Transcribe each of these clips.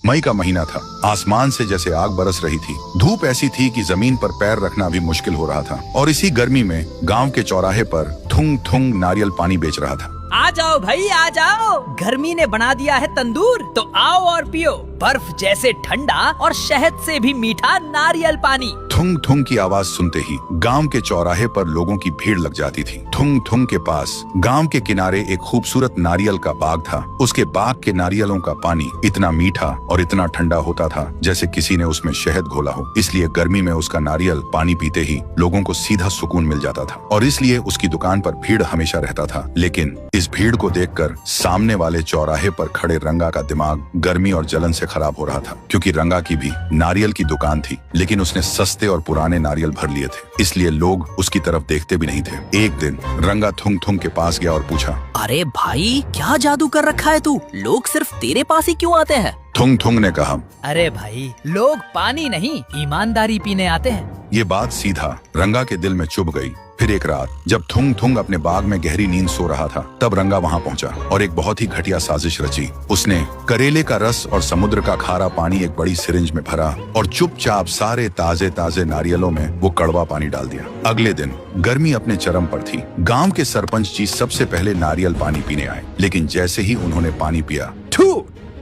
मई का महीना था। आसमान से जैसे आग बरस रही थी। धूप ऐसी थी कि जमीन पर पैर रखना भी मुश्किल हो रहा था। और इसी गर्मी में गांव के चौराहे पर थुंग थुंग नारियल पानी बेच रहा था। आ जाओ भाई आ जाओ, गर्मी ने बना दिया है तंदूर, तो आओ और पियो बर्फ जैसे ठंडा और शहद से भी मीठा नारियल पानी। थुंग थुंग की आवाज सुनते ही गांव के चौराहे पर लोगों की भीड़ लग जाती थी। थुंग थुंग के पास गांव के किनारे एक खूबसूरत नारियल का बाग था। उसके बाग के नारियलों का पानी इतना मीठा और इतना ठंडा होता था जैसे किसी ने उसमें शहद घोला हो। इसलिए गर्मी में उसका नारियल पानी पीते ही लोगों को सीधा सुकून मिल जाता था और इसलिए उसकी दुकान पर भीड़ हमेशा रहता था। लेकिन इस भीड़ को देखकर सामने वाले चौराहे पर खड़े रंगा का दिमाग गर्मी और जलन से खराब हो रहा था, क्योंकि रंगा की भी नारियल की दुकान थी, लेकिन उसने सस्ते और पुराने नारियल भर लिए थे, इसलिए लोग उसकी तरफ देखते भी नहीं थे। एक दिन रंगा थुंग थुंग के पास गया और पूछा, अरे भाई क्या जादू कर रखा है तू, लोग सिर्फ तेरे पास ही क्यों आते हैं? थुंग थुंग ने कहा, अरे भाई लोग पानी नहीं ईमानदारी पीने आते हैं। ये बात सीधा रंगा के दिल में चुभ गई। फिर एक रात जब थुंग थुंग अपने बाग में गहरी नींद सो रहा था, तब रंगा वहां पहुंचा और एक बहुत ही घटिया साजिश रची। उसने करेले का रस और समुद्र का खारा पानी एक बड़ी सिरिंज में भरा और चुपचाप सारे ताजे ताजे नारियलों में वो कड़वा पानी डाल दिया। अगले दिन गर्मी अपने चरम पर थी। गांव के सरपंच जी सबसे पहले नारियल पानी पीने आए, लेकिन जैसे ही उन्होंने पानी पिया, थू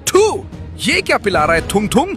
थू, ये क्या पिला रहा है थुंग थुंग?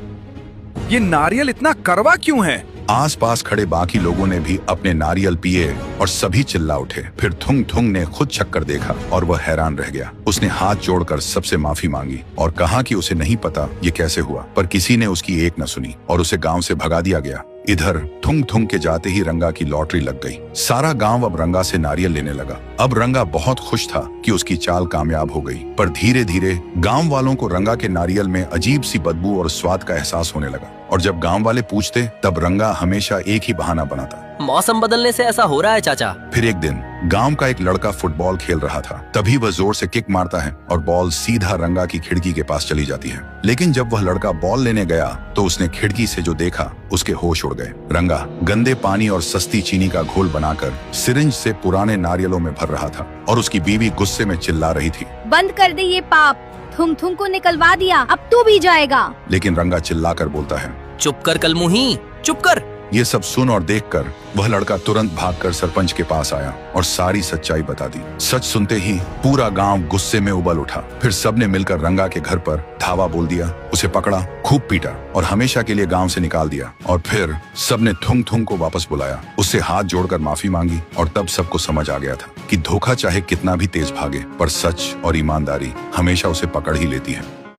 ये नारियल इतना कड़वा क्यों है? आसपास खड़े बाकी लोगों ने भी अपने नारियल पिए और सभी चिल्ला उठे। फिर थुंग थुंग ने खुद चक्कर देखा और वह हैरान रह गया। उसने हाथ जोड़कर सबसे माफी मांगी और कहा कि उसे नहीं पता ये कैसे हुआ, पर किसी ने उसकी एक न सुनी और उसे गांव से भगा दिया गया। इधर थुंग थुंग के जाते ही रंगा की लॉटरी लग गई। सारा गांव अब रंगा से नारियल लेने लगा। अब रंगा बहुत खुश था कि उसकी चाल कामयाब हो गई, पर धीरे धीरे गांव वालों को रंगा के नारियल में अजीब सी बदबू और स्वाद का एहसास होने लगा। और जब गांव वाले पूछते, तब रंगा हमेशा एक ही बहाना बनाता, मौसम बदलने से ऐसा हो रहा है चाचा। फिर एक दिन गांव का एक लड़का फुटबॉल खेल रहा था। तभी वह जोर से किक मारता है और बॉल सीधा रंगा की खिड़की के पास चली जाती है। लेकिन जब वह लड़का बॉल लेने गया तो उसने खिड़की से जो देखा उसके होश उड़ गए। रंगा गंदे पानी और सस्ती चीनी का घोल बनाकर सिरिंज से पुराने नारियलों में भर रहा था और उसकी बीवी गुस्से में चिल्ला रही थी, बंद कर दे ये पाप, थुंग थुंग को निकलवा दिया, अब तू भी जाएगा। लेकिन रंगा चिल्लाकर बोलता है, चुप कर कलमुही, चुप कर। ये सब सुन और देखकर वह लड़का तुरंत भागकर सरपंच के पास आया और सारी सच्चाई बता दी। सच सुनते ही पूरा गांव गुस्से में उबल उठा। फिर सबने मिलकर रंगा के घर पर धावा बोल दिया, उसे पकड़ा, खूब पीटा और हमेशा के लिए गांव से निकाल दिया। और फिर सबने थुंग थुंग को वापस बुलाया, उससे हाथ जोड़कर माफी मांगी और तब सबको समझ आ गया था कि धोखा चाहे कितना भी तेज भागे, पर सच और ईमानदारी हमेशा उसे पकड़ ही लेती है।